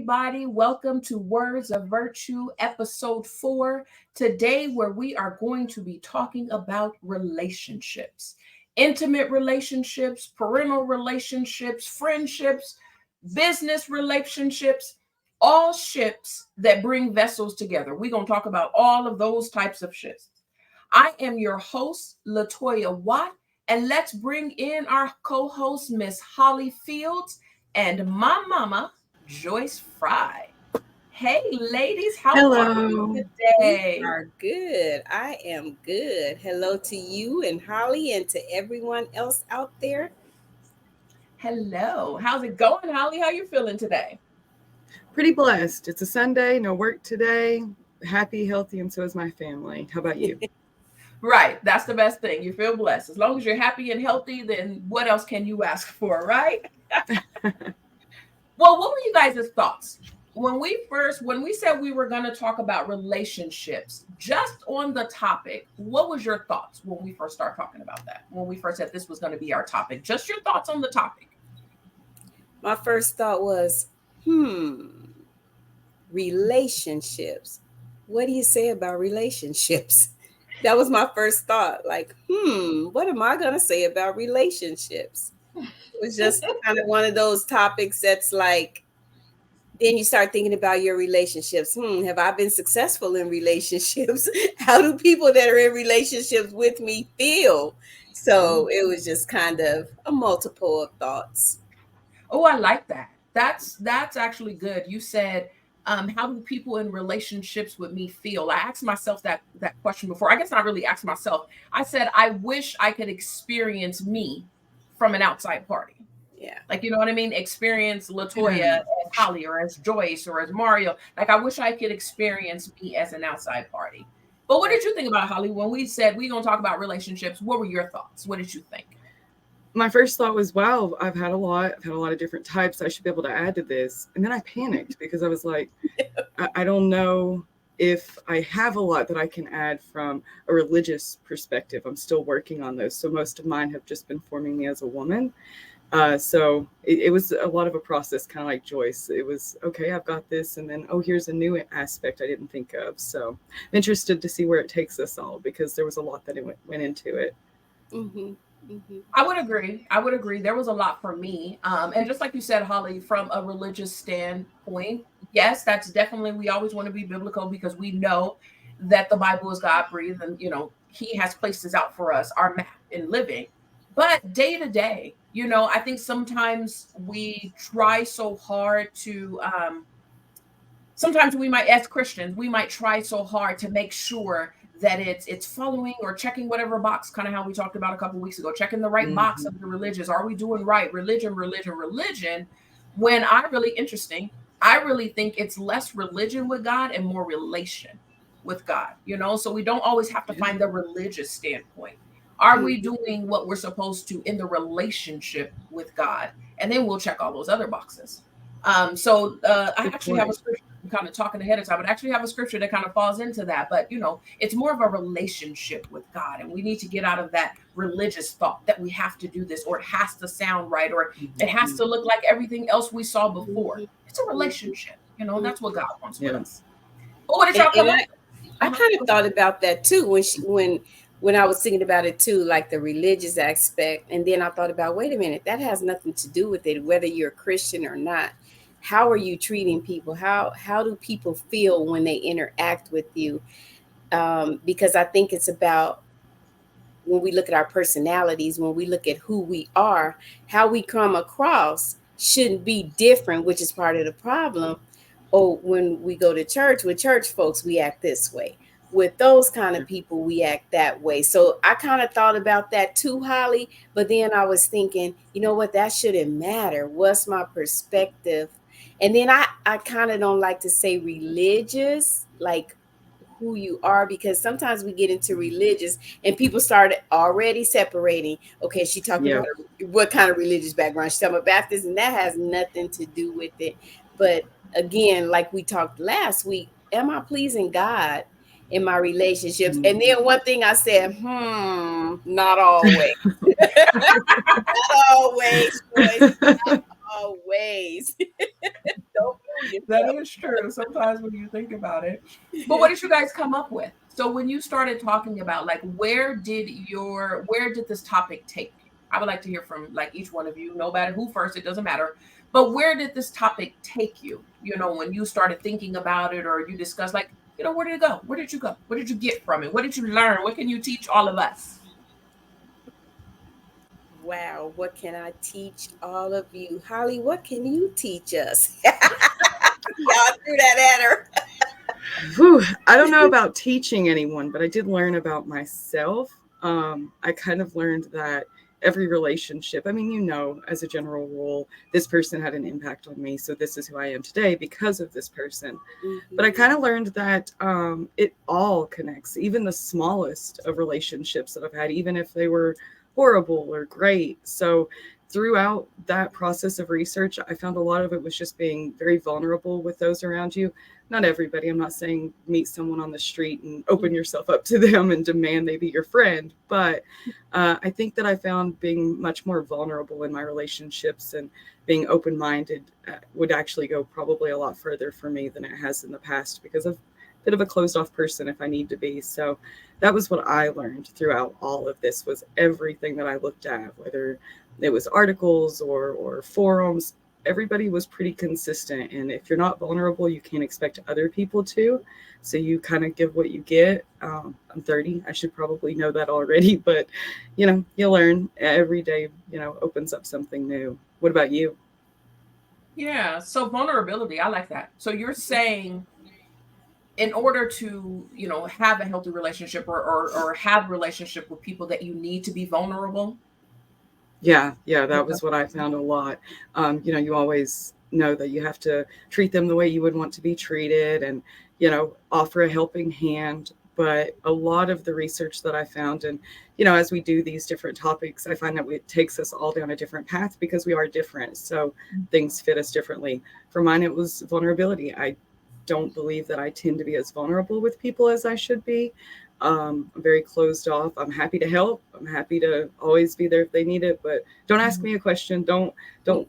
everybody. Welcome to Words of Virtue, episode 4. Today, where we are going to be talking about relationships, intimate relationships, parental relationships, friendships, business relationships, all ships that bring vessels together. We're going to talk about all of those types of ships. I am your host, Latoya Watt, and let's bring in our co-host, Miss Holly Fields, and my mama, Joyce Fry. Hey, ladies, how are you Hello. We today? are good. I am good. Hello to you and Holly and to everyone else out there. Hello. How's it going, Holly? How you feeling today? Pretty blessed. It's a Sunday, no work today. Happy, healthy, and so is my family. How about you? Right. That's the best thing. You feel blessed. As long as you're happy and healthy, then what else can you ask for, right? Well, what were you guys' thoughts? When we said we were going to talk about relationships, just on the topic, what was your thoughts when we first started talking about that? When we first said this was going to be our topic, just your thoughts on the topic. My first thought was, relationships. What do you say about relationships? That was my first thought. Like, what am I going to say about relationships? It was just kind of one of those topics that's like, then you start thinking about your relationships. Have I been successful in relationships? How do people that are in relationships with me feel? So it was just kind of a multiple of thoughts. Oh, I like that. That's actually good. You said, how do people in relationships with me feel? I asked myself that question before. I guess I really asked myself. I said, I wish I could experience me from an outside party. Yeah. Like, you know what I mean? Experience Yeah. Latoya as Holly or as Joyce or as Mario. Like, I wish I could experience me as an outside party. But what did you think about Holly when we said we're gonna talk about relationships? What were your thoughts? What did you think? My first thought was, wow, I've had a lot. I've had a lot of different types. I should be able to add to this. And then I panicked because I was like, I don't know if I have a lot that I can add from a religious perspective. I'm still working on those. So most of mine have just been forming me as a woman. So it was a lot of a process, kind of like Joyce. It was, okay, I've got this. And then, oh, here's a new aspect I didn't think of. So I'm interested to see where it takes us all because there was a lot that went into it. Mm-hmm. Mm-hmm. I would agree. I would agree. There was a lot for me. And just like you said, Holly, from a religious standpoint, yes, that's definitely, we always want to be biblical because we know that the Bible is God breathed and, He has places out for us, our map in living. But day to day, I think sometimes we try so hard to, sometimes we might, as Christians, we might try so hard to make sure that it's following or checking whatever box, kind of how we talked about a couple weeks ago, checking the right box Mm-hmm. of the religious. Are we doing right? Religion, religion, religion. When I really interesting, I really think it's less religion with God and more relation with God. So we don't always have to Yeah. find the religious standpoint. Are we Mm-hmm. doing what we're supposed to in the relationship with God? And then we'll check all those other boxes. I Good actually have a point. scripture. I'm kind of talking ahead of time, but I actually have a scripture that kind of falls into that. But it's more of a relationship with God, and we need to get out of that religious thought that we have to do this, or it has to sound right, or it has Mm-hmm. to look like everything else we saw before. Mm-hmm. It's a relationship. That's what God wants with Yeah. us. But what did And, y'all come and up I, with? I kind of thought about that too when I was thinking about it too, like the religious aspect. And then I thought about, wait a minute, that has nothing to do with it, whether you're a Christian or not. How are you treating people? How do people feel when they interact with you? Because I think it's about when we look at our personalities, when we look at who we are, how we come across shouldn't be different, which is part of the problem. Or when we go to church with church folks, we act this way. With those kind of people, we act that way. So I kind of thought about that too, Holly. But then I was thinking, you know what, that shouldn't matter. What's my perspective? And then I kind of don't like to say religious, like who you are, because sometimes we get into religious and people start already separating. Okay, she talking Yeah. about what kind of religious background. She's talking about Baptist, and that has nothing to do with it. But again, like we talked last week, am I pleasing God in my relationships? And Mm-hmm. then one thing I said, not always. Not always, boys. Not always. Don't That is true. Sometimes when you think about it. But what did you guys come up with? So when you started talking about like where did this topic take you? I would like to hear from like each one of you, no matter who first, it doesn't matter. But where did this topic take you? You know, when you started thinking about it or you discussed like, you know, where did it go? Where did you go? What did you get from it? What did you learn? What can you teach all of us? Wow, what can I teach all of you? Holly, what can you teach us? Y'all threw that at her. Whew, I don't know about teaching anyone, but I did learn about myself. I kind of learned that every relationship, I mean, you know, as a general rule, this person had an impact on me. So this is who I am today because of this person. But I kind of learned that it all connects, even the smallest of relationships that I've had, even if they were horrible or great. So throughout that process of research, I found a lot of it was just being very vulnerable with those around you. Not everybody. I'm not saying meet someone on the street and open yourself up to them and demand they be your friend. But I think that I found being much more vulnerable in my relationships and being open-minded would actually go probably a lot further for me than it has in the past because of a bit of a closed-off person if I need to be. So that was what I learned throughout all of this was everything that I looked at, whether it was articles or forums. Everybody was pretty consistent. And if you're not vulnerable, you can't expect other people to. So you kind of give what you get. I'm 30. I should probably know that already. But, you know, you learn every day, you know, opens up something new. What about you? Yeah. So vulnerability, I like that. So you're saying in order to, you know, have a healthy relationship or have relationship with people that you need to be vulnerable. Yeah, that Okay. was what I found a lot. You know, you always know that you have to treat them the way you would want to be treated and, you know, offer a helping hand. But a lot of the research that I found, and, you know, as we do these different topics, I find that it takes us all down a different path because we are different. So things fit us differently. For mine, it was vulnerability. I don't believe that I tend to be as vulnerable with people as I should be. I'm very closed off. I'm happy to help. I'm happy to always be there if they need it, but don't ask me a question. Don't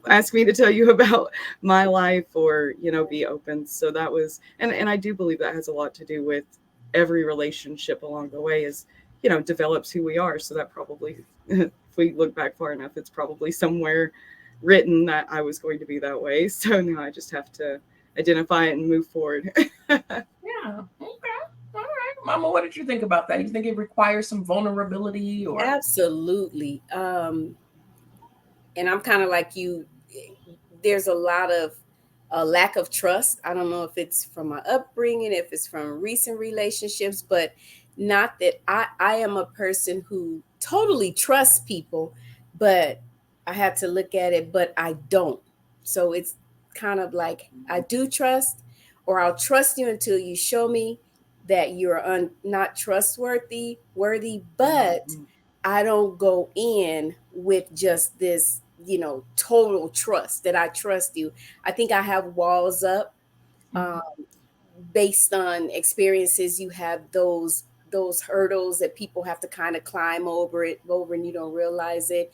ask me to tell you about my life or, you know, be open. So that was, and I do believe that has a lot to do with every relationship along the way is, you know, develops who we are. So that probably, if we look back far enough, it's probably somewhere written that I was going to be that way. So now I just have to identify it and move forward. Yeah. Okay. All right. Mama, what did you think about that? You think it requires some vulnerability or? Absolutely. And I'm kind of like you. There's a lot of a lack of trust. I don't know if it's from my upbringing, if it's from recent relationships, but not that I am a person who totally trusts people, but I had to look at it, but I don't. So it's kind of like I do trust, or I'll trust you until you show me that you're not trustworthy, worthy, but I don't go in with just this, total trust that I trust you. I think I have walls up, um, based on experiences. You have those hurdles that people have to kind of climb over, and you don't realize it.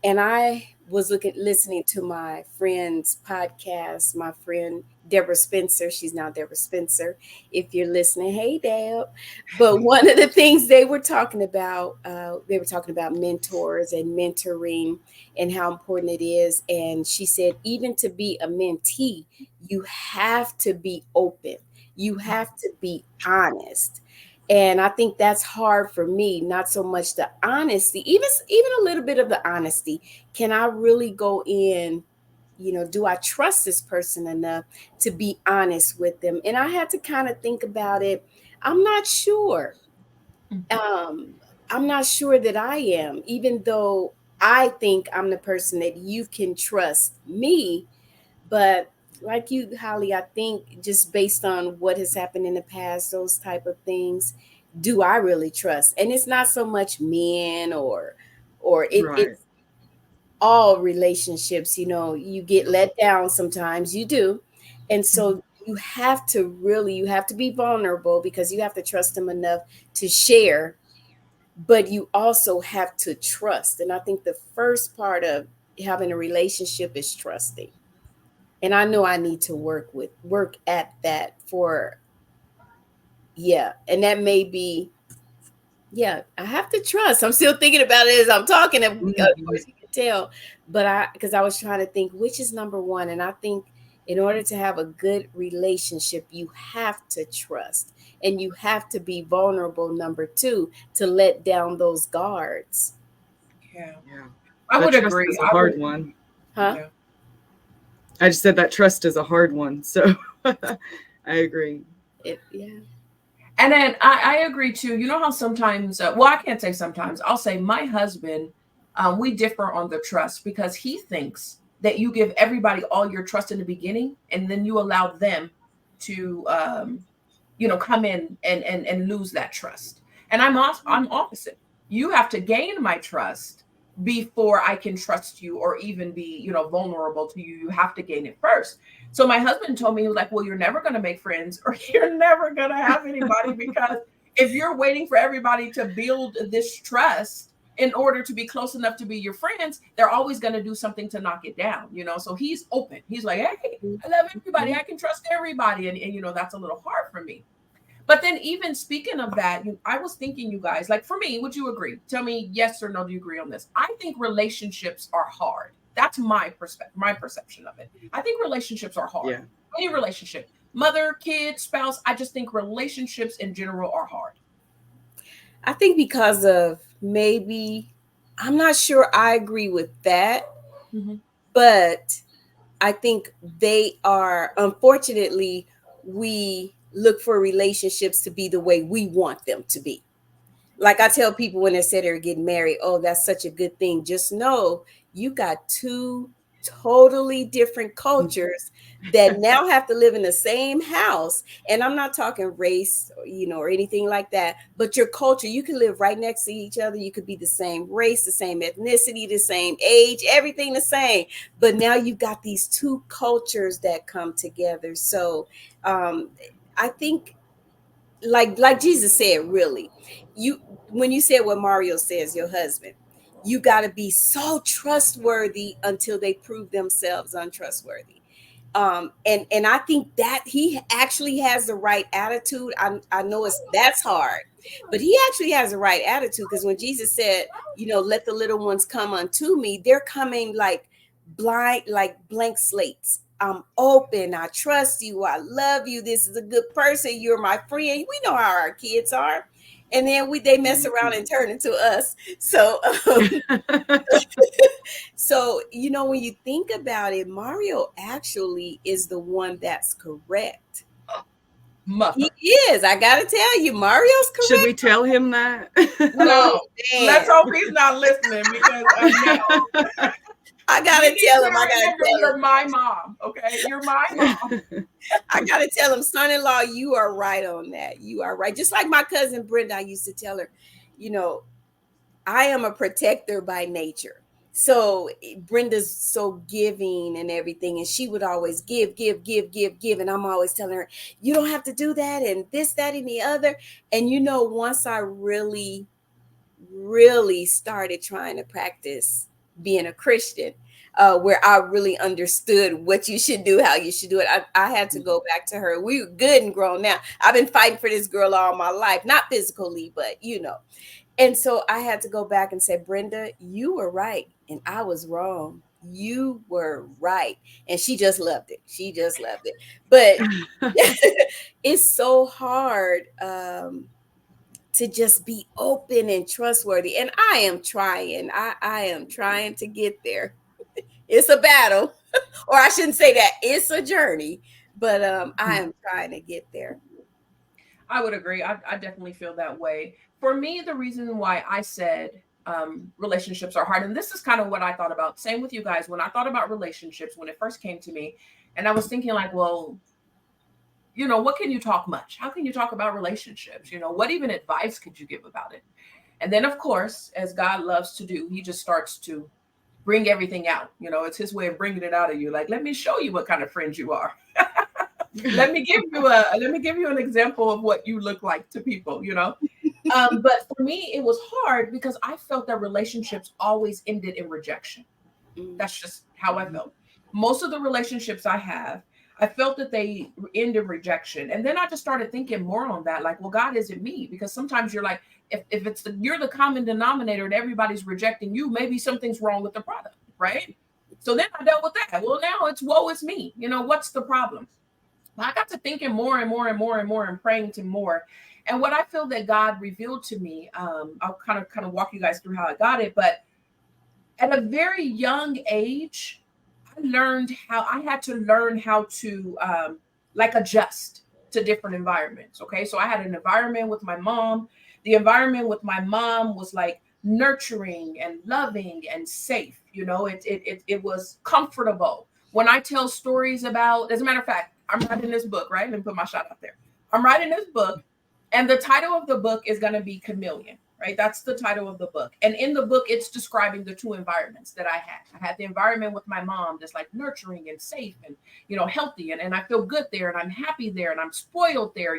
And I was listening to my friend's podcast, my friend Deborah Spencer. She's now Deborah Spencer. If you're listening, hey Deb. But one of the things they were talking about mentors and mentoring and how important it is. And she said, even to be a mentee, you have to be open. You have to be honest. And I think that's hard for me, not so much the honesty, even a little bit of the honesty. Can I really go in, do I trust this person enough to be honest with them? And I had to kind of think about it. I'm not sure. I'm not sure that I am, even though I think I'm the person that you can trust me. But like you, Holly, I think just based on what has happened in the past, those type of things, do I really trust? And it's not so much men Right. it's all relationships. You get let down sometimes, you do. And so you have to be vulnerable because you have to trust them enough to share, but you also have to trust. And I think the first part of having a relationship is trusting. And I know I need to work at that and that may be, I have to trust. I'm still thinking about it as I'm talking. Of course, you can tell, but because I was trying to think which is number one. And I think in order to have a good relationship, you have to trust and you have to be vulnerable. Number two, to let down those guards. Yeah. Yeah. I would trust agree. is a hard one. Huh? Yeah. I just said that trust is a hard one. So I agree. And then I agree too. You know how sometimes, well, I can't say sometimes. I'll say my husband, we differ on the trust because he thinks that you give everybody all your trust in the beginning, and then you allow them to, come in and lose that trust. And I'm opposite. You have to gain my trust before I can trust you or even be, vulnerable to you. You have to gain it first. So my husband told me, he was like, well, you're never going to make friends or you're never going to have anybody because if you're waiting for everybody to build this trust in order to be close enough to be your friends, they're always going to do something to knock it down, So he's open. He's like, hey, I love everybody. I can trust everybody. And that's a little hard for me. But then even speaking of that, I was thinking, you guys, like for me, would you agree? Tell me yes or no, do you agree on this? I think relationships are hard. That's my perception of it. I think relationships are hard. Yeah. Any relationship, mother, kid, spouse, I just think relationships in general are hard. I think because of maybe, I'm not sure I agree with that, but I think they are, unfortunately, we look for relationships to be the way we want them to be. Like I tell people when they say they're getting married, oh, that's such a good thing. Just know you got two totally different cultures that now have to live in the same house. And I'm not talking race, or anything like that, but your culture, you can live right next to each other. You could be the same race, the same ethnicity, the same age, everything the same. But now you've got these two cultures that come together. So I think like Jesus said, really, when you said what Mario says, your husband, you got to be so trustworthy until they prove themselves untrustworthy. And I think that he actually has the right attitude. I know that's hard, but he actually has the right attitude, because when Jesus said, let the little ones come unto me, they're coming like blind, like blank slates. I'm open. I trust you. I love you. This is a good person. You're my friend. We know how our kids are. And then they mess around and turn into us. So, so, when you think about it, Mario actually is the one that's correct. Mother. He is. I got to tell you, Mario's correct. Should we tell him that? No, let's hope he's not listening, because I gotta tell him. You're my mom. Okay, you're my mom. I gotta tell him, son-in-law, you are right on that. You are right. Just like my cousin Brenda, I used to tell her, I am a protector by nature. So Brenda's so giving and everything, and she would always give. And I'm always telling her, you don't have to do that, and this, that, and the other. And once I really, really started trying to practice being a Christian, where I really understood what you should do, how you should do it, I had to go back to her. We're good and grown now. I've been fighting for this girl all my life, not physically, but And so I had to go back and say, Brenda, you were right and I was wrong. You were right. And she just loved it. But it's so hard to just be open and trustworthy. And I am trying. I am trying to get there. It's a battle, or I shouldn't say that. It's a journey, but I am trying to get there. I would agree. I definitely feel that way. For me, the reason why I said relationships are hard, and this is kind of what I thought about. Same with you guys. When I thought about relationships, when it first came to me, and I was thinking like, well, what can you talk much? How can you talk about relationships? What even advice could you give about it? And then, of course, as God loves to do, he just starts to bring everything out. It's his way of bringing it out of you. Like, let me show you what kind of friend you are. let me give you an example of what you look like to people, But for me, it was hard because I felt that relationships always ended in rejection. That's just how I felt. Most of the relationships I have, I felt that they end in rejection. And then I just started thinking more on that, like, well, God, is it me? Because sometimes you're like, if it's you're the common denominator and everybody's rejecting you, maybe something's wrong with the product, right? So then I dealt with that. Well, now it's woe is me. What's the problem? I got to thinking more and more and more and more and praying to more. And what I feel that God revealed to me, I'll kind of walk you guys through how I got it. But at a very young age, I had to learn how to like adjust to different environments. Okay. So I had an environment with my mom. The environment with my mom was like nurturing and loving and safe. It was comfortable. When I tell stories about, as a matter of fact, I'm writing this book, right? Let me put my shot out there. I'm writing this book, and the title of the book is going to be Chameleon, right? That's the title of the book. And in the book, it's describing the two environments that I had. I had the environment with my mom that's like nurturing and safe and, healthy. And I feel good there, and I'm happy there, and I'm spoiled there.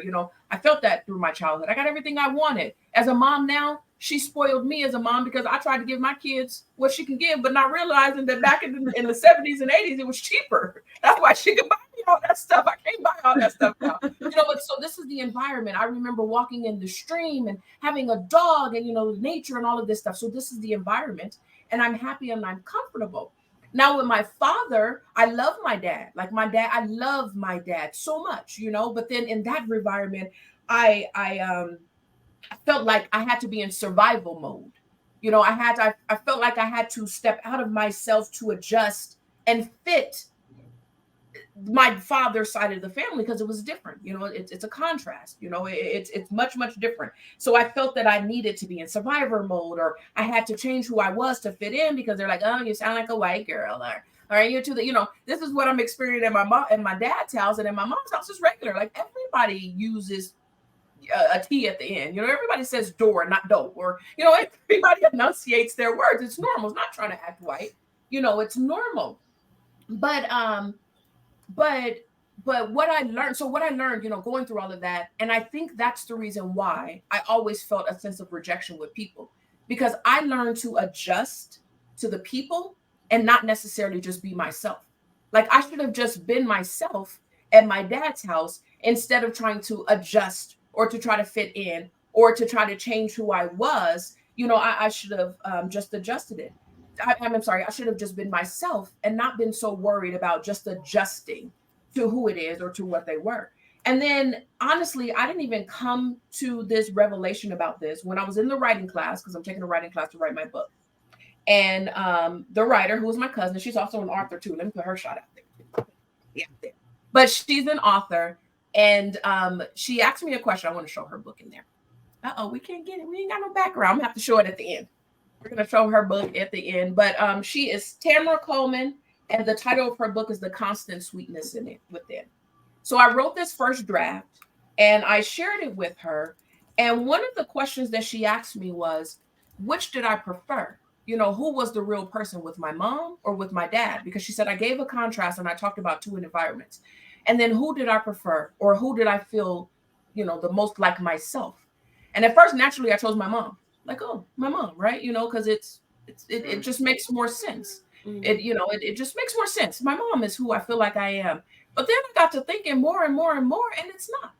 I felt that through my childhood. I got everything I wanted. As a mom now, she spoiled me as a mom because I tried to give my kids what she can give, but not realizing that back in the 70s and 80s, it was cheaper. That's why she could buy me all that stuff. I can't buy all that stuff now. But so this is the environment. I remember walking in the stream and having a dog and, nature and all of this stuff. So this is the environment, and I'm happy and I'm comfortable. Now with my father, I love my dad. Like my dad, I love my dad so much, but then in that environment, I felt like I had to be in survival mode. I felt like I had to step out of myself to adjust and fit my father's side of the family because it was different. It's a contrast. It's much, much different. So I felt that I needed to be in survivor mode, or I had to change who I was to fit in because they're like, oh, you sound like a white girl, or you're too this is what I'm experiencing at my mom and my dad's house, and in my mom's house is regular. Like everybody uses a T at the end. Everybody says door, not dope, or everybody enunciates their words. It's normal. It's not trying to act white. It's normal. But what I learned, going through all of that, and I think that's the reason why I always felt a sense of rejection with people, because I learned to adjust to the people and not necessarily just be myself. Like I should have just been myself at my dad's house instead of trying to adjust or to try to fit in or to try to change who I was. I should have just adjusted it. I'm sorry, I should have just been myself and not been so worried about just adjusting to who it is or to what they were. And then honestly, I didn't even come to this revelation about this when I was in the writing class, because I'm taking a writing class to write my book. And the writer, who was my cousin, she's also an author too. Let me put her shot out there. Yeah, there. But she's an author. And she asked me a question. I want to show her book in there. We can't get it. We ain't got no background. I'm going to have to show it at the end. We're going to show her book at the end. But she is Tamara Coleman, and the title of her book is The Constant Sweetness Within. So I wrote this first draft, and I shared it with her. And one of the questions that she asked me was, which did I prefer? Who was the real person, with my mom or with my dad? Because she said I gave a contrast and I talked about two environments. And then who did I prefer, or who did I feel, the most like myself? And at first, naturally, I chose my mom. Like, oh, my mom, right? Because it just makes more sense. Mm-hmm. It just makes more sense. My mom is who I feel like I am. But then I got to thinking more and more and more, and it's not.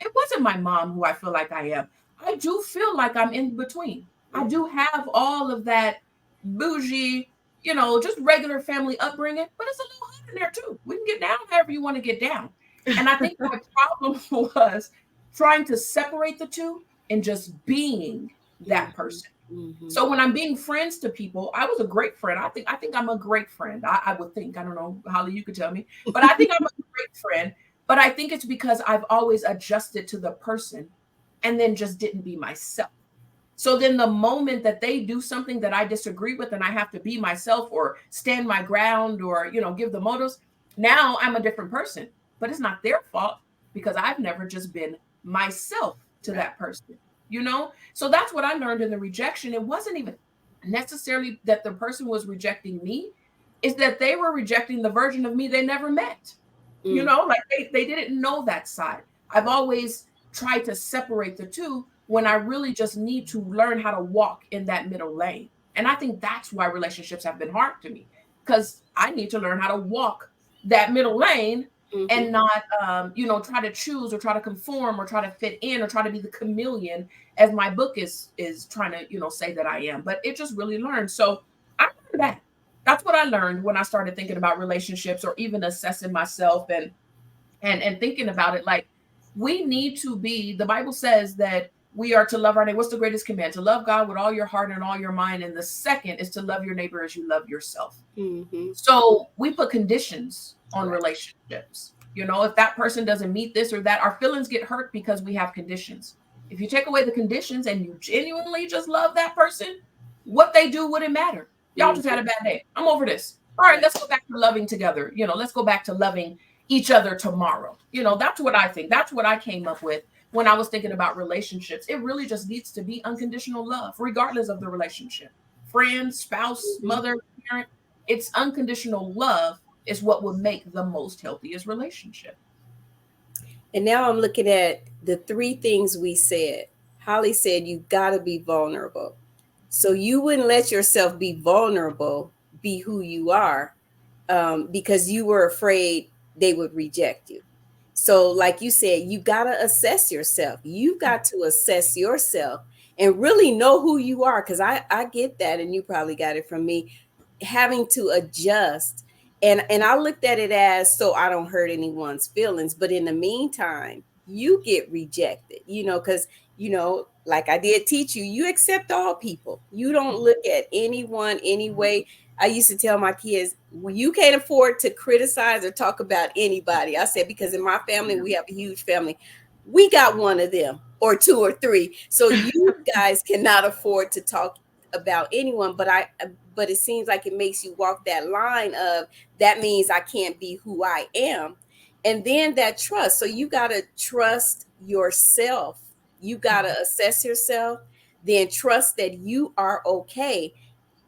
It wasn't my mom who I feel like I am. I do feel like I'm in between. I do have all of that bougie, just regular family upbringing, but it's a little hood in there too. We can get down however you want to get down. And I think my problem was trying to separate the two and just being that person. Mm-hmm. So when I'm being friends to people, I was a great friend. I think I'm a great friend. I would think. I don't know, Holly, you could tell me. But I think I'm a great friend. But I think it's because I've always adjusted to the person and then just didn't be myself. So then the moment that they do something that I disagree with and I have to be myself or stand my ground or, give the motives, now I'm a different person. But it's not their fault because I've never just been myself to that person, So that's what I learned in the rejection. It wasn't even necessarily that the person was rejecting me. It's that they were rejecting the version of me they never met. Like they didn't know that side. I've always tried to separate the two when I really just need to learn how to walk in that middle lane. And I think that's why relationships have been hard to me, because I need to learn how to walk that middle lane and not, try to choose or try to conform or try to fit in or try to be the chameleon as my book is trying to, say that I am. But it just really learned. So I learned that. That's what I learned when I started thinking about relationships or even assessing myself and thinking about it. Like, we need to be, the Bible says that we are to love our neighbor. What's the greatest command? To love God with all your heart and all your mind. And the second is to love your neighbor as you love yourself. So we put conditions on relationships. If that person doesn't meet this or that, our feelings get hurt because we have conditions. If you take away the conditions and you genuinely just love that person, what they do wouldn't matter. Y'all just had a bad day. I'm over this. All right, let's go back to loving together. Let's go back to loving each other tomorrow. That's what I think. That's what I came up with when I was thinking about relationships. It really just needs to be unconditional love, regardless of the relationship. Friend, spouse, mother, parent. It's unconditional love is what would make the most healthiest relationship. And now I'm looking at the 3 things we said. Holly said you got to be vulnerable. So you wouldn't let yourself be vulnerable, be who you are, because you were afraid they would reject you. So like you said, you got to assess yourself. You got to assess yourself and really know who you are. Because I get that. And you probably got it from me, having to adjust. And I looked at it as, so I don't hurt anyone's feelings. But in the meantime, you get rejected, because, like I did teach you, you accept all people. You don't look at anyone anyway. I used to tell my kids, well, you can't afford to criticize or talk about anybody. I said, because in my family, we have a huge family. We got one of them or 2 or 3. So you guys cannot afford to talk about anyone. But it seems like it makes you walk that line of, that means I can't be who I am. And then that trust. So you got to trust yourself. You got to assess yourself, then trust that you are okay,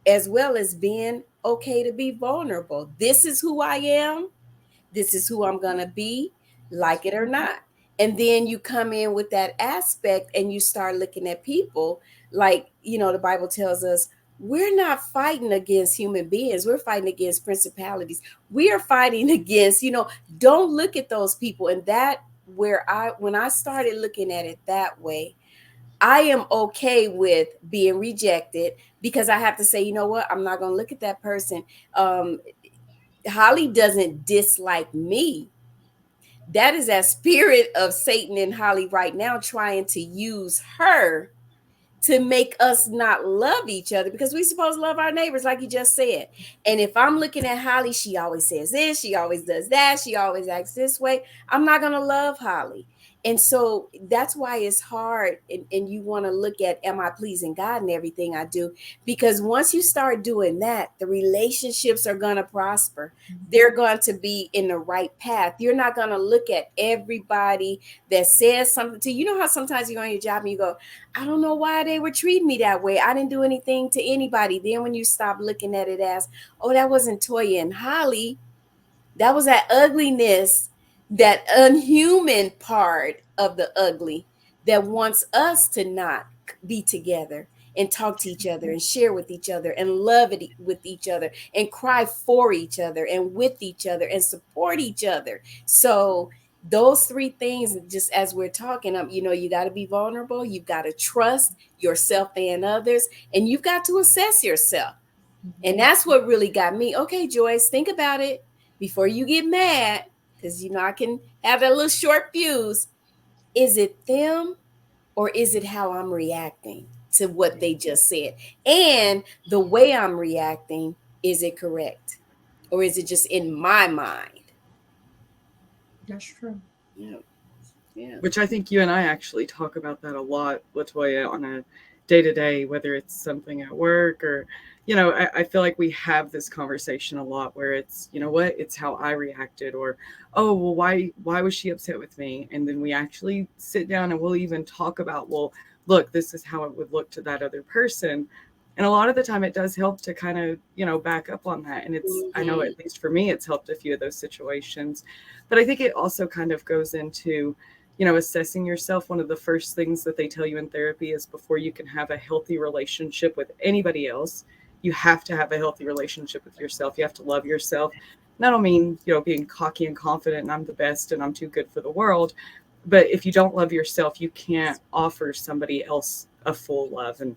as well as being okay to be vulnerable. This is who I am. This is who I'm going to be, like it or not. And then you come in with that aspect and you start looking at people like, the Bible tells us, we're not fighting against human beings. We're fighting against principalities. We are fighting against, don't look at those people. And that when I started looking at it that way, I am okay with being rejected, because I have to say, you know what? I'm not going to look at that person. Holly doesn't dislike me. That is that spirit of Satan in Holly right now, trying to use her to make us not love each other, because we're supposed to love our neighbors, like you just said. And if I'm looking at Holly, she always says this, she always does that, she always acts this way, I'm not going to love Holly. And so that's why it's hard. And you want to look at, am I pleasing God in everything I do? Because once you start doing that, the relationships are going to prosper. They're going to be in the right path. You're not going to look at everybody that says something to you. You know how sometimes you're on your job and you go, I don't know why they were treating me that way. I didn't do anything to anybody. Then when you stop looking at it as, oh, that wasn't Toya and Holly, that was that ugliness, that unhuman part of the ugly that wants us to not be together and talk to each other and share with each other and love it with each other and cry for each other and with each other and support each other. So those 3 things, just as we're talking, you got to be vulnerable. You've got to trust yourself and others, and you've got to assess yourself. And that's what really got me. Okay, Joyce, think about it before you get mad. Because, I can have that little short fuse. Is it them, or is it how I'm reacting to what they just said? And the way I'm reacting, is it correct? Or is it just in my mind? That's true. Yeah. Which I think you and I actually talk about that a lot, LaToya, on a day-to-day, whether it's something at work or, I feel like we have this conversation a lot where it's, it's how I reacted, or, oh, well, why was she upset with me? And then we actually sit down and we'll even talk about, well, look, this is how it would look to that other person. And a lot of the time it does help to kind of, back up on that. And it's, I know at least for me, it's helped a few of those situations. But I think it also kind of goes into, assessing yourself. One of the first things that they tell you in therapy is, before you can have a healthy relationship with anybody else, you have to have a healthy relationship with yourself. You have to love yourself. And I don't mean, being cocky and confident and I'm the best and I'm too good for the world. But if you don't love yourself, you can't offer somebody else a full love. And,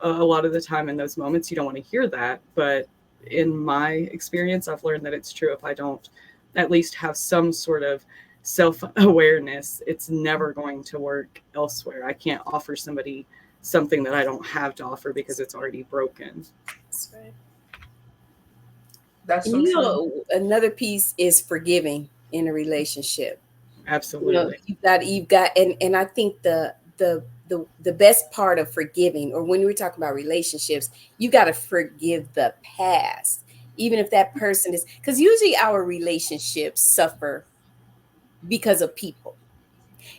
a lot of the time in those moments, you don't want to hear that. But in my experience, I've learned that it's true. If I don't at least have some sort of self-awareness, it's never going to work elsewhere. I can't offer somebody something that I don't have to offer because it's already broken. That's right. That's so true. Another piece is forgiving in a relationship. Absolutely. You've got, and I think the best part of forgiving, or when we're talking about relationships, you got to forgive the past, even if that person is, because usually our relationships suffer because of people.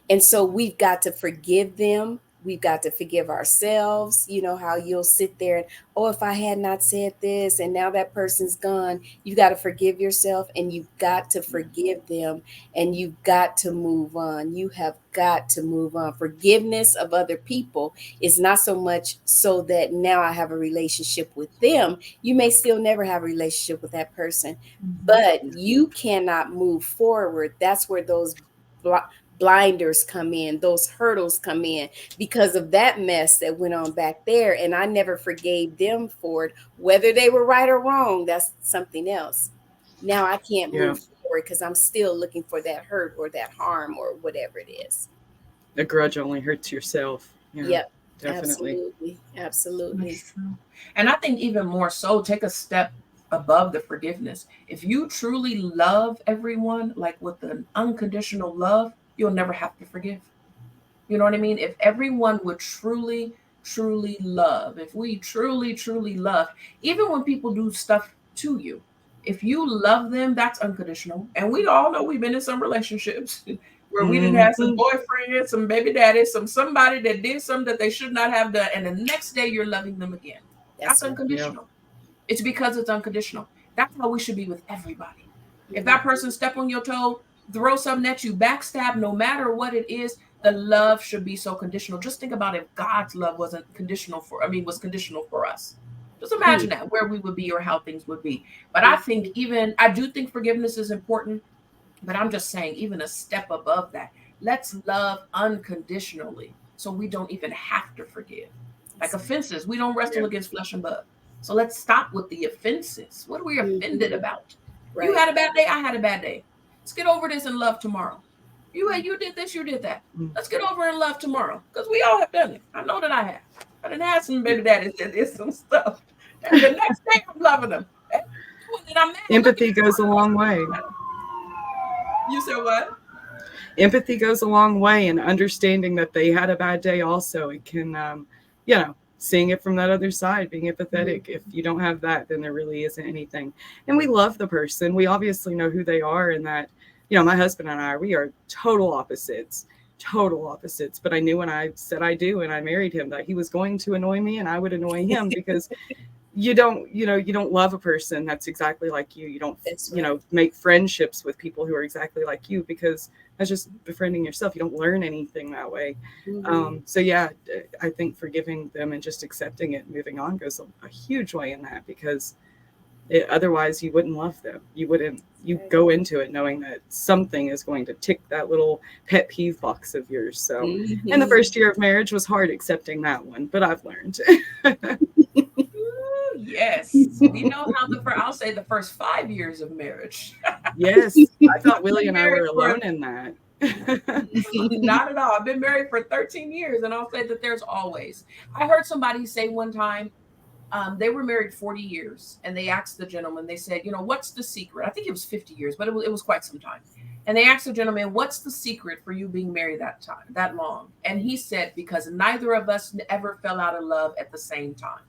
And so we've got to forgive them. We've got to forgive ourselves. You know how you'll sit there and, oh, if I had not said this and now that person's gone, you got to forgive yourself and you've got to forgive them and you've got to move on. You have got to move on. Forgiveness of other people is not so much so that now I have a relationship with them. You may still never have a relationship with that person, but you cannot move forward. That's where those blinders come in, those hurdles come in because of that mess that went on back there. And I never forgave them for it, whether they were right or wrong. That's something else. Now I can't move forward because I'm still looking for that hurt or that harm or whatever it is. A grudge only hurts yourself. Yep. Definitely. Absolutely. And I think even more so, take a step above the forgiveness. If you truly love everyone, like with an unconditional love, you'll never have to forgive. You know what I mean? If everyone would truly, truly love, if we truly, truly love, even when people do stuff to you, if you love them, that's unconditional. And we all know we've been in some relationships where we didn't have some boyfriend, some baby daddy, somebody that did something that they should not have done. And the next day you're loving them again. That's unconditional. It's because it's unconditional. That's how we should be with everybody. If that person step on your toe, throw something at you, backstab, no matter what it is, the love should be so conditional. Just think about if God's love was conditional for us. Just imagine that, where we would be or how things would be. But I do think forgiveness is important, but I'm just saying even a step above that, let's love unconditionally so we don't even have to forgive. Like offenses, we don't wrestle against flesh and blood. So let's stop with the offenses. What are we offended about? Right. You had a bad day, I had a bad day. Let's get over this and love tomorrow. You did this, you did that. Let's get over and love tomorrow. Because we all have done it. I know that I have. I done had some baby daddies that did some stuff. And the next day I'm loving them. Empathy goes a long way. You said what? Empathy goes a long way, and understanding that they had a bad day also. It can, seeing it from that other side, being empathetic. If you don't have that, then there really isn't anything. And we love the person. We obviously know who they are, and that, my husband and I, we are total opposites. But I knew when I said I do and I married him that he was going to annoy me and I would annoy him because you don't love a person that's exactly like you. You don't, make friendships with people who are exactly like you, because that's just befriending yourself. You don't learn anything that way. I think forgiving them and just accepting it and moving on goes a huge way in that, because otherwise you wouldn't love them. You go into it knowing that something is going to tick that little pet peeve box of yours. So, and the first year of marriage was hard accepting that one, but I've learned. Yes, we know how I'll say the first 5 years of marriage. Yes, I thought Willie and I were alone in that. Not at all. I've been married for 13 years, and I'll say that there's always. I heard somebody say one time, they were married 40 years, and they asked the gentleman, they said, what's the secret? I think it was 50 years, but it was quite some time. And they asked the gentleman, what's the secret for you being married that long? And he said, because neither of us ever fell out of love at the same time.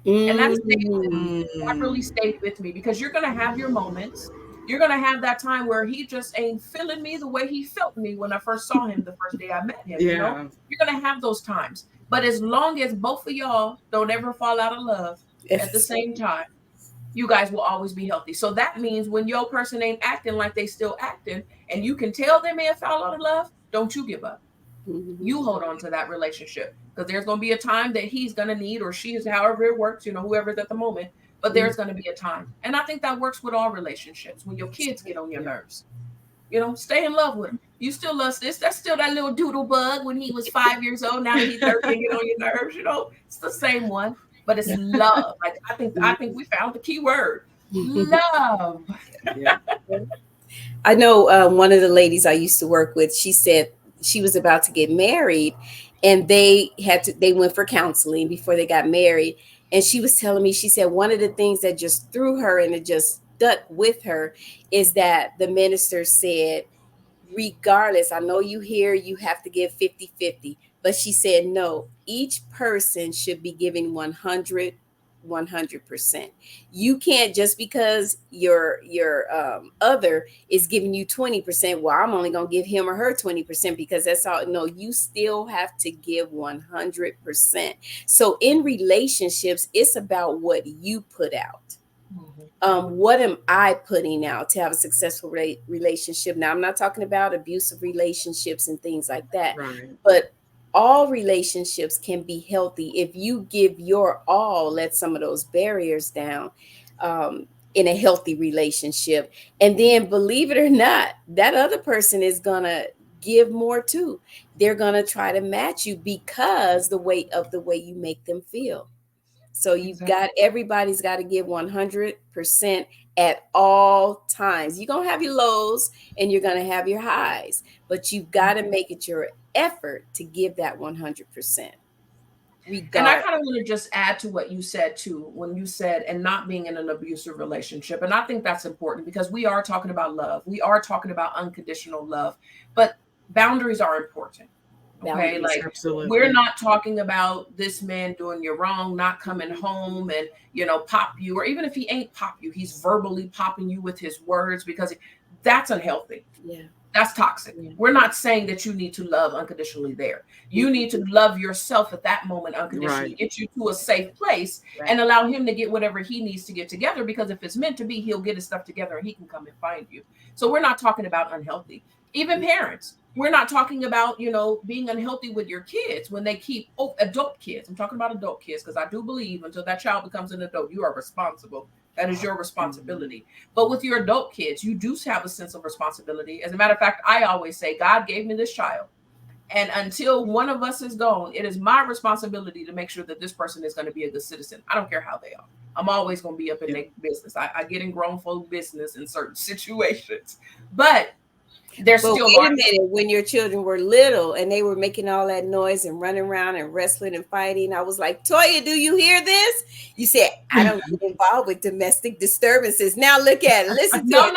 And that really stayed with me, because you're going to have your moments. You're going to have that time where he just ain't feeling me the way he felt me when I first saw him the first day I met him. Yeah. You're going to have those times. But as long as both of y'all don't ever fall out of love at the same time, you guys will always be healthy. So that means when your person ain't acting like they still acting, and you can tell they may have fallen out of love, don't you give up. You hold on to that relationship, because there's going to be a time that he's going to need, or she is, however it works, whoever's at the moment, but there's going to be a time. And I think that works with all relationships. When your kids get on your nerves, stay in love with them. You still love this. That's still that little doodle bug when he was 5 years old. Now that he's 13, get on your nerves. It's the same one, but it's love. Like I think we found the key word, love. Yeah. I know one of the ladies I used to work with, she said she was about to get married, and they went for counseling before they got married. And she was telling me, she said one of the things that just threw her and it just stuck with her is that the minister said, regardless, I know you hear you have to give 50-50, but she said, no, each person should be giving 100%. You can't, just because your other is giving you 20%, well, I'm only going to give him or her 20% because that's all. No, you still have to give 100%. So in relationships, it's about what you put out. What am I putting out to have a successful relationship? Now, I'm not talking about abusive relationships and things like that, Right. but all relationships can be healthy if you give your all, let some of those barriers down in a healthy relationship. And then, believe it or not, that other person is going to give more too. They're going to try to match you because the way you make them feel. So everybody's got to give 100% at all times. You're going to have your lows and you're going to have your highs, but you've got to make it your effort to give that 100%. And I kind of want to just add to what you said too, when you said, and not being in an abusive relationship. And I think that's important because we are talking about love. We are talking about unconditional love, but boundaries are important. Okay, like absolutely. We're not talking about this man doing you wrong, not coming home and pop you, or even if he ain't pop you, he's verbally popping you with his words, because that's unhealthy. Yeah, that's toxic. Yeah. We're not saying that you need to love unconditionally there. You need to love yourself at that moment unconditionally, right. Get you to a safe place, right. And allow him to get whatever he needs to get together, because if it's meant to be, he'll get his stuff together and he can come and find you. So we're not talking about unhealthy. Even parents, we're not talking about, being unhealthy with your kids when they keep adult kids. I'm talking about adult kids, because I do believe until that child becomes an adult, you are responsible. That is your responsibility. But with your adult kids, you do have a sense of responsibility. As a matter of fact, I always say, God gave me this child. And until one of us is gone, it is my responsibility to make sure that this person is going to be a good citizen. I don't care how they are. I'm always going to be up in their business. I get in grown folk business in certain situations. But there's still wait a minute, when your children were little and they were making all that noise and running around and wrestling and fighting, I was like, Toya, do you hear this? You said, I don't get involved with domestic disturbances. Now look at it. Listen to no, it.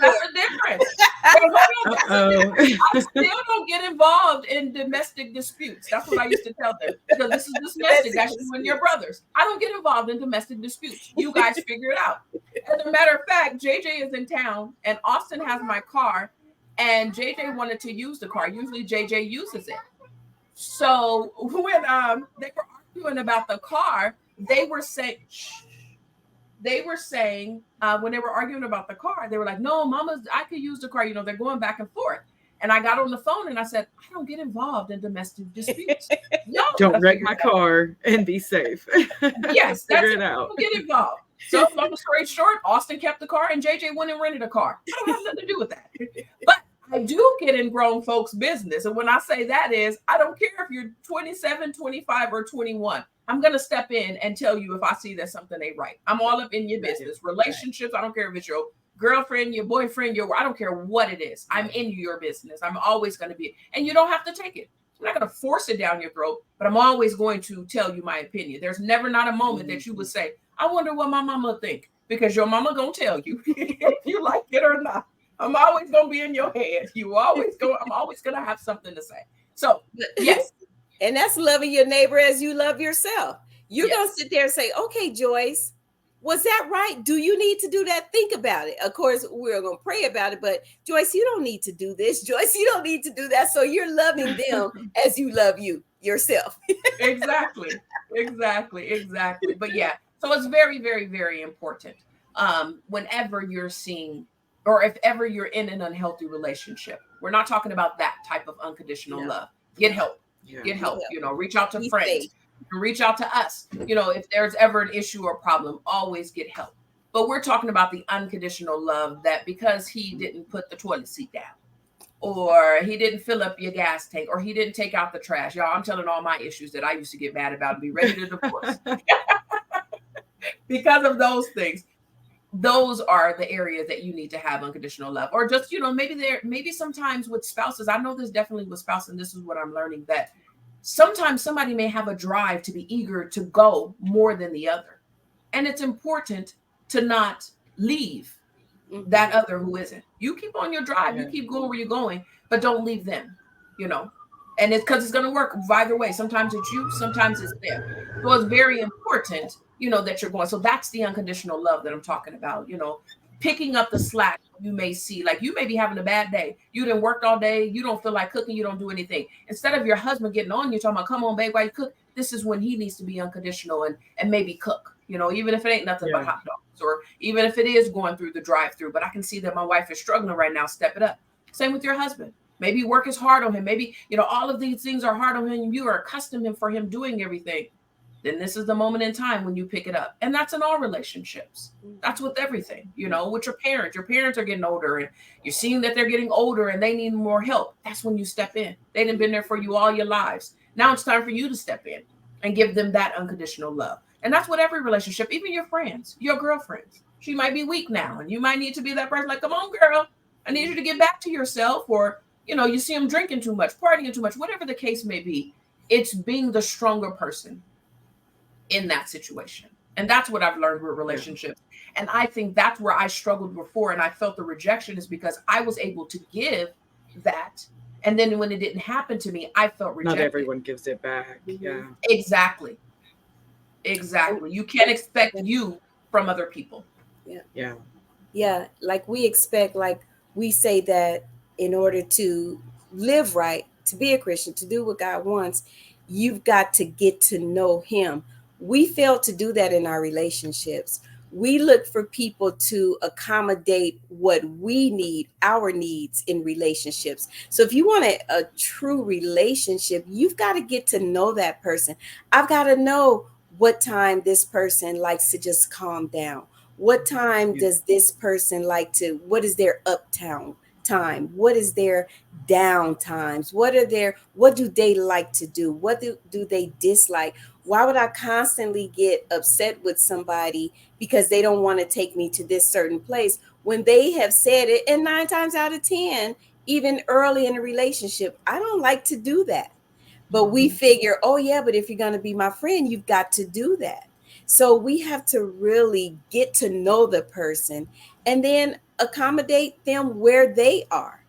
That's a difference. I still don't get involved in domestic disputes. That's what I used to tell them, because this is domestic. That's you and your brothers. I don't get involved in domestic disputes. You guys figure it out. As a matter of fact, JJ is in town and Austin has my car. And JJ wanted to use the car. Usually JJ uses it. So when they were arguing about the car, they were saying when they were arguing about the car, they were like, no, Mama, I could use the car. They're going back and forth. And I got on the phone and I said, I don't get involved in domestic disputes. Don't wreck my car and be safe. Yes, figure it out. Don't get involved. So long story short, Austin kept the car and JJ went and rented a car. I don't have nothing to do with that. But I do get in grown folks' business. And when I say that is, I don't care if you're 27, 25, or 21. I'm going to step in and tell you if I see that something ain't right. I'm all up in your business. Relationships, I don't care if it's your girlfriend, your boyfriend, I don't care what it is. I'm in your business. I'm always going to be. And you don't have to take it. I'm not going to force it down your throat, but I'm always going to tell you my opinion. There's never not a moment that you would say, I wonder what my mama think, because your mama going to tell you if you like it or not. I'm always going to be in your head. I'm always going to have something to say. So, yes. And that's loving your neighbor as you love yourself. You're going to sit there and say, okay, Joyce, was that right? Do you need to do that? Think about it. Of course, we're going to pray about it, but Joyce, you don't need to do this. Joyce, you don't need to do that. So you're loving them as you love yourself. Exactly. But yeah, so it's very, very, very important. Whenever you're seeing, or if ever you're in an unhealthy relationship, we're not talking about that type of unconditional love. get help. Yeah. Get help. You know, reach out to Be friends. safe. Reach out to us. You know, if there's ever an issue or problem, always get help. But we're talking about the unconditional love that because he didn't put the toilet seat down, or he didn't fill up your gas tank, or he didn't take out the trash. Y'all, I'm telling all my issues that I used to get mad about and be ready to divorce. Because of those things, those are the areas that you need to have unconditional love. Or just, you know, maybe sometimes with spouses, I know this definitely with spouses, and this is what I'm learning, that sometimes somebody may have a drive to be eager to go more than the other. And it's important to not leave that other who isn't. You keep on your drive, you keep going where you're going, but don't leave them, you know. And it's because it's going to work either way. Sometimes it's you, sometimes it's them. So it's very important, you know, that you're going. So that's the unconditional love that I'm talking about, you know, picking up the slack you may see. Like you may be having a bad day. You didn't work all day. You don't feel like cooking. You don't do anything. Instead of your husband getting on you, talking about, come on, babe, while you cook, this is when he needs to be unconditional and maybe cook, you know, even if it ain't nothing but hot dogs, or even if it is going through the drive-through. But I can see that my wife is struggling right now. Step it up. Same with your husband. Maybe work is hard on him. Maybe, you know, all of these things are hard on him. You are accustomed for him doing everything. Then this is the moment in time when you pick it up. And that's in all relationships. That's with everything, you know, with your parents. Your parents are getting older and you're seeing that they're getting older and they need more help. That's when you step in. They done been there for you all your lives. Now it's time for you to step in and give them that unconditional love. And that's what every relationship, even your friends, your girlfriends. She might be weak now and you might need to be that person like, come on, girl, I need you to get back to yourself. Or, you know, you see them drinking too much, partying too much, whatever the case may be. It's being the stronger person in that situation. And that's what I've learned with relationships. And I think that's where I struggled before. And I felt the rejection is because I was able to give that. And then when it didn't happen to me, I felt rejected. Not everyone gives it back. Yeah. Exactly. You can't expect you from other people. Yeah. Like we expect, like we say that in order to live right, to be a Christian, to do what God wants, you've got to get to know him. We fail to do that in our relationships. We look for people to accommodate what we need, our needs in relationships. So if you want a true relationship, you've got to get to know that person. I've got to know what time this person likes to just calm down. What time does this person like to, what is their uptown time? What is their down times? What do they like to do? What do they dislike? Why would I constantly get upset with somebody because they don't want to take me to this certain place when they have said it? And 9 times out of 10, even early in a relationship, I don't like to do that. But we figure, oh yeah, but if you're going to be my friend, you've got to do that. So we have to really get to know the person and then accommodate them where they are.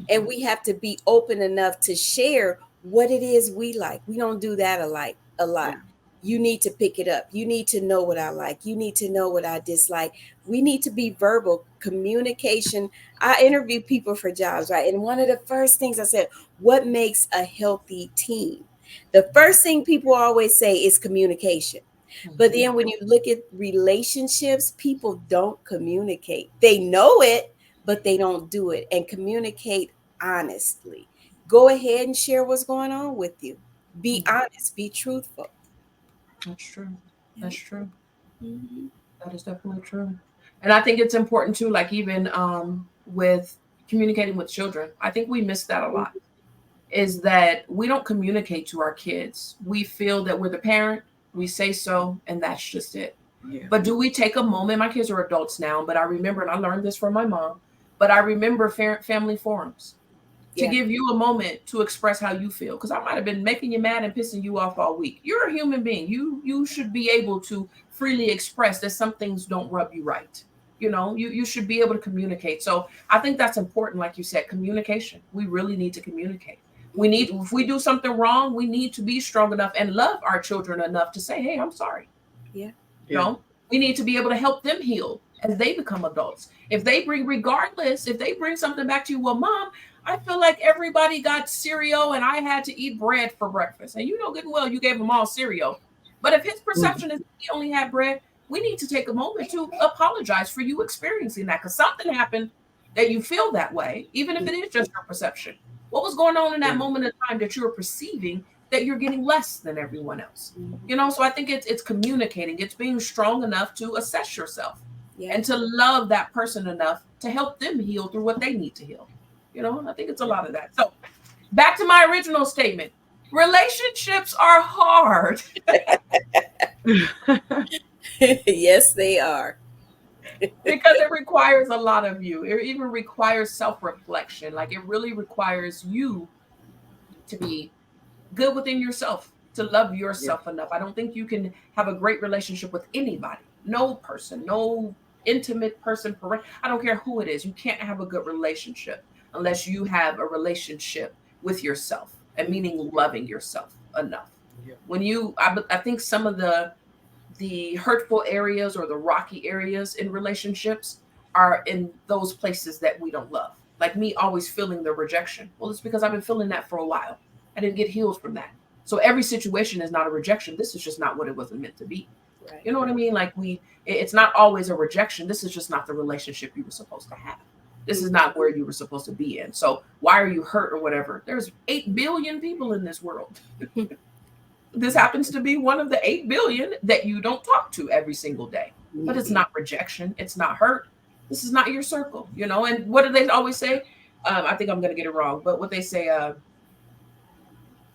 And we have to be open enough to share what it is we like. We don't do that a lot. Yeah. You need to pick it up. You need to know what I like. You need to know what I dislike. We need to be verbal communication. I interview people for jobs, right? And one of the first things I said, what makes a healthy team? The first thing people always say is communication. But then when you look at relationships, people don't communicate. They know it, but they don't do it and communicate honestly. Go ahead and share what's going on with you. Be honest, be truthful. That's true. That's true. Mm-hmm. That is definitely true. And I think it's important too, like even with communicating with children, I think we miss that a lot, is that we don't communicate to our kids. We feel that we're the parent, we say so, and that's just it. Yeah. But do we take a moment? My kids are adults now, but I remember, and I learned this from my mom, but I remember family forums to give you a moment to express how you feel. Because I might have been making you mad and pissing you off all week. You're a human being. You should be able to freely express that some things don't rub you right. You know, you should be able to communicate. So I think that's important. Like you said, communication. We really need to communicate. If we do something wrong, we need to be strong enough and love our children enough to say, hey, I'm sorry. Yeah. You know, we need to be able to help them heal as they become adults. If they bring something back to you, well, Mom, I feel like everybody got cereal and I had to eat bread for breakfast. And you know good and well you gave them all cereal. But if his perception is he only had bread, we need to take a moment to apologize for you experiencing that, because something happened that you feel that way, even if it is just your perception. What was going on in that Yeah. moment of time that you're perceiving that you're getting less than everyone else? So I think it's communicating, it's being strong enough to assess yourself Yeah. and to love that person enough to help them heal through what they need to heal. I think it's a lot of that. So back to my original statement. Relationships are hard. Yes, they are. Because it requires a lot of you. It even requires self-reflection. Like it really requires you to be good within yourself, to love yourself enough. I don't think you can have a great relationship with anybody. No person, no intimate person, I don't care who it is. You can't have a good relationship unless you have a relationship with yourself, and meaning loving yourself enough. Yeah. When I think some of the hurtful areas or the rocky areas in relationships are in those places that we don't love. Like me always feeling the rejection. Well, it's because I've been feeling that for a while. I didn't get healed from that. So every situation is not a rejection. This is just not what it wasn't meant to be. Right. You know what I mean? Like it's not always a rejection. This is just not the relationship you were supposed to have. This is not where you were supposed to be in. So why are you hurt or whatever? There's 8 billion people in this world. This happens to be one of the 8 billion that you don't talk to every single day. But it's not rejection. It's not hurt. This is not your circle, And what do they always say? I think I'm going to get it wrong. But what they say,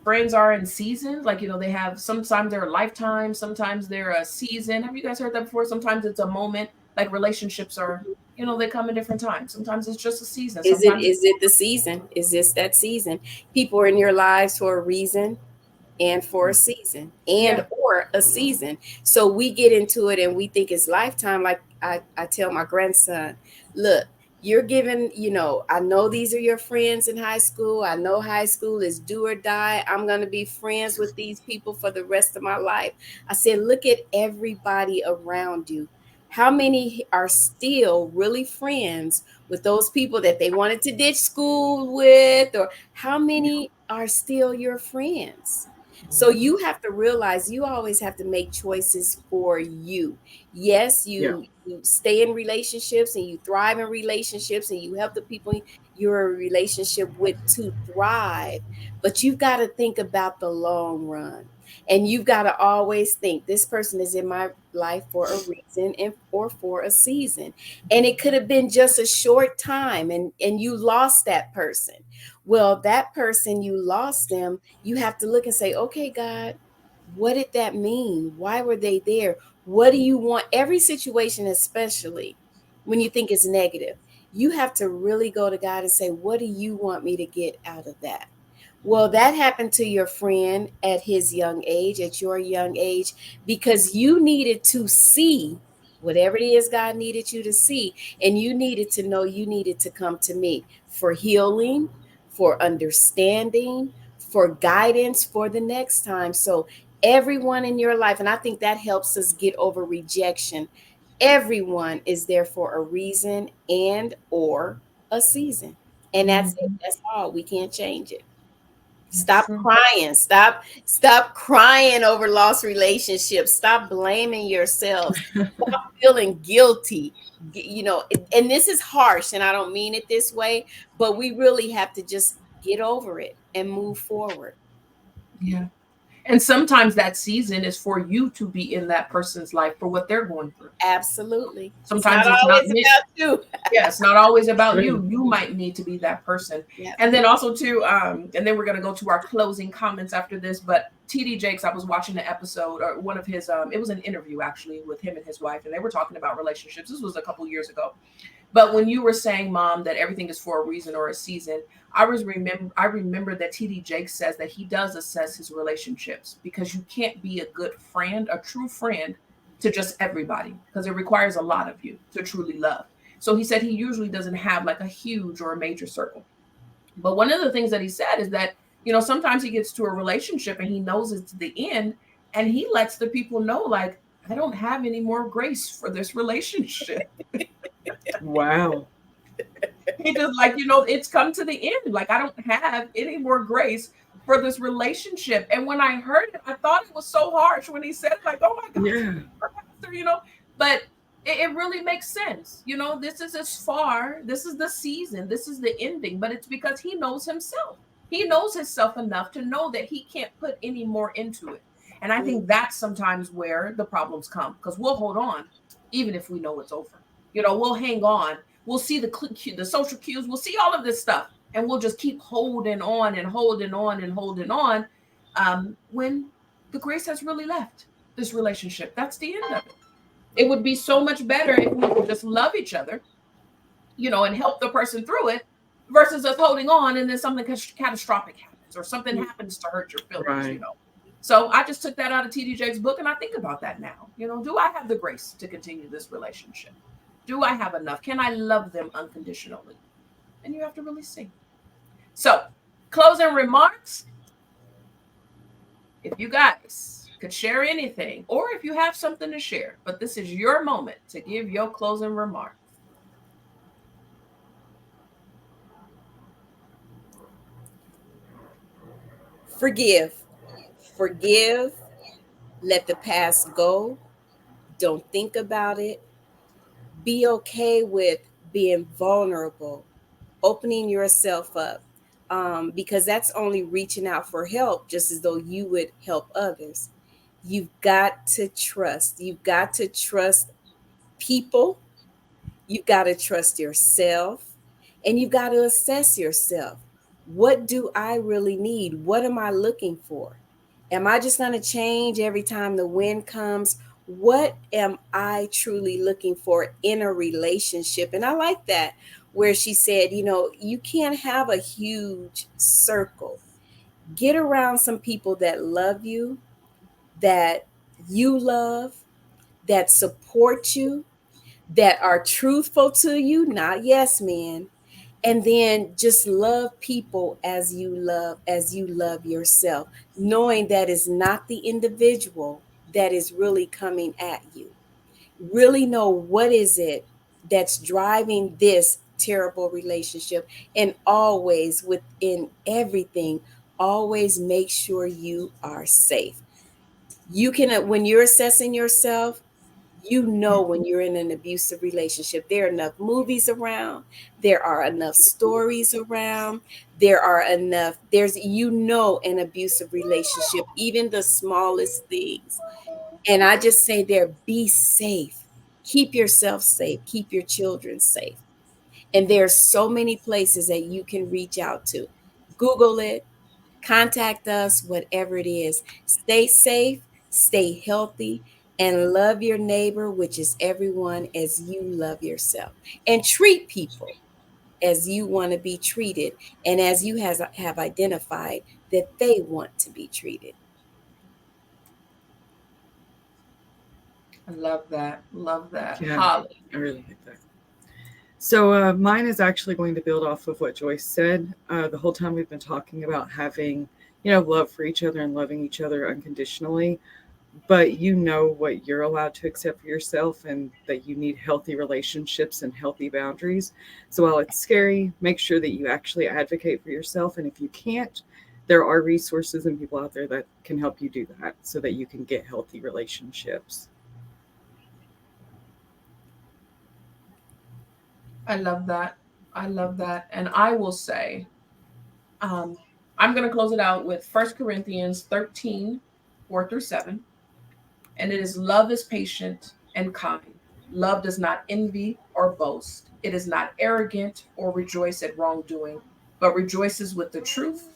friends are in seasons. Like, they have, sometimes they're a lifetime. Sometimes they're a season. Have you guys heard that before? Sometimes it's a moment. Like relationships are, they come in different times. Sometimes it's just a season. Is it the season? Is this that season? People are in your lives for a reason and for a season or a season. So we get into it and we think it's lifetime. Like I tell my grandson, look, you're given, I know these are your friends in high school. I know high school is do or die. I'm going to be friends with these people for the rest of my life. I said, look at everybody around you. How many are still really friends with those people that they wanted to ditch school with? Or how many are still your friends? So you have to realize you always have to make choices for you. Yes, you stay in relationships and you thrive in relationships and you help the people you're in a relationship with to thrive. But you've got to think about the long run. And you've got to always think this person is in my life for a reason or for a season. And it could have been just a short time and you lost that person. Well, that person, you lost them. You have to look and say, okay, God, what did that mean? Why were they there? What do you want? Every situation, especially when you think it's negative, you have to really go to God and say, what do you want me to get out of that? Well, that happened to your friend at his young age, at your young age, because you needed to see whatever it is God needed you to see. And you needed to know you needed to come to me for healing, for understanding, for guidance for the next time. So everyone in your life, and I think that helps us get over rejection. Everyone is there for a reason and or a season. And that's it. That's all. We can't change it. Stop crying. Stop crying over lost relationships. Stop blaming yourselves. Stop feeling guilty. And this is harsh, and I don't mean it this way, but we really have to just get over it and move forward. Yeah. And sometimes that season is for you to be in that person's life for what they're going through. Absolutely. Sometimes it's not always about you. Yeah, it's not always about you. You might need to be that person. Yeah. And then also too, and then we're gonna go to our closing comments after this. But TD Jakes, I was watching the episode or one of his it was an interview actually with him and his wife, and they were talking about relationships. This was a couple years ago. But when you were saying, Mom, that everything is for a reason or a season, I remember that TD Jakes says that he does assess his relationships because you can't be a good friend, a true friend, to just everybody because it requires a lot of you to truly love. So he said he usually doesn't have like a huge or a major circle. But one of the things that he said is that, sometimes he gets to a relationship and he knows it's the end and he lets the people know, like, I don't have any more grace for this relationship. Wow. He just like, it's come to the end. Like, I don't have any more grace for this relationship. And when I heard it, I thought it was so harsh when he said, like, oh my God, but it really makes sense. This is this is the season, this is the ending, but it's because he knows himself. He knows himself enough to know that he can't put any more into it. And I think that's sometimes where the problems come, because we'll hold on even if we know it's over. We'll hang on. We'll see the social cues. We'll see all of this stuff, and we'll just keep holding on and holding on and holding on, when the grace has really left this relationship. That's the end of it. It would be so much better if we would just love each other, and help the person through it, versus us holding on and then something catastrophic happens or something happens to hurt your feelings. Right. So I just took that out of TD Jakes' book, and I think about that now. Do I have the grace to continue this relationship? Do I have enough? Can I love them unconditionally? And you have to really see. So, closing remarks. If you guys could share anything, or if you have something to share, but this is your moment to give your closing remarks. Forgive. Let the past go. Don't think about it. Be okay with being vulnerable, opening yourself up, because that's only reaching out for help, just as though you would help others. You've got to trust. You've got to trust people. You've got to trust yourself, and you've got to assess yourself. What do I really need? What am I looking for? Am I just going to change every time the wind comes? What am I truly looking for in a relationship? And I like that, where she said, you can't have a huge circle. Get around some people that love you, that you love, that support you, that are truthful to you, not yes men. And then just love people as you love yourself, knowing that is not the individual that is really coming at you. Really know what is it that's driving this terrible relationship, and always, within everything, always make sure you are safe. You can, when you're assessing yourself, when you're in an abusive relationship. There are enough movies around, there are enough stories around, there's an abusive relationship, even the smallest things. And I just say there, be safe. Keep yourself safe, keep your children safe. And there's so many places that you can reach out to. Google it, contact us, whatever it is. Stay safe, stay healthy, and love your neighbor, which is everyone, as you love yourself. And treat people as you want to be treated, and as you have identified that they want to be treated. I love that. Love that. Yeah, Holly. I really like that. So mine is actually going to build off of what Joyce said. The whole time we've been talking about having, love for each other and loving each other unconditionally. But what you're allowed to accept for yourself, and that you need healthy relationships and healthy boundaries. So while it's scary, make sure that you actually advocate for yourself. And if you can't, there are resources and people out there that can help you do that, so that you can get healthy relationships. I love that. I love that. And I will say, I'm going to close it out with 1 Corinthians 13, 4-7. And it is, love is patient and kind. Love does not envy or boast. It is not arrogant or rejoice at wrongdoing, but rejoices with the truth.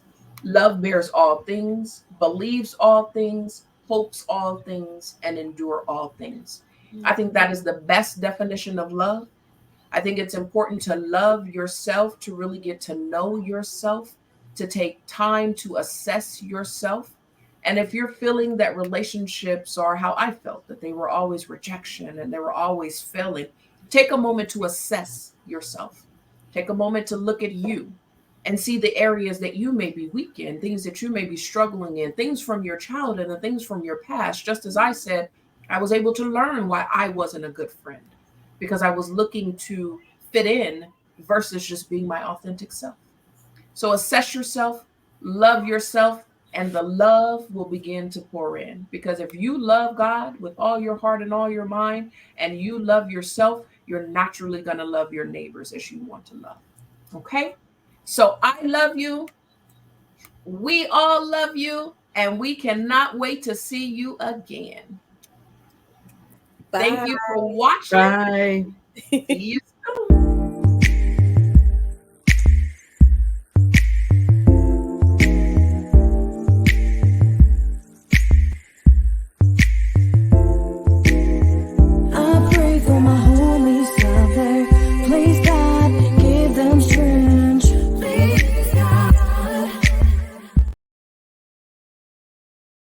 Love bears all things, believes all things, hopes all things, and endure all things. I think that is the best definition of love. I think it's important to love yourself, to really get to know yourself, to take time to assess yourself. And if you're feeling that relationships are how I felt, that they were always rejection and they were always failing, take a moment to assess yourself. Take a moment to look at you and see the areas that you may be weak in, things that you may be struggling in, things from your childhood and things from your past. Just as I said, I was able to learn why I wasn't a good friend, because I was looking to fit in versus just being my authentic self. So assess yourself, love yourself, and the love will begin to pour in. Because if you love God with all your heart and all your mind, and you love yourself, you're naturally going to love your neighbors as you want to love. Okay? So I love you. We all love you, and we cannot wait to see you again. Bye. Thank you for watching. Bye. See you soon.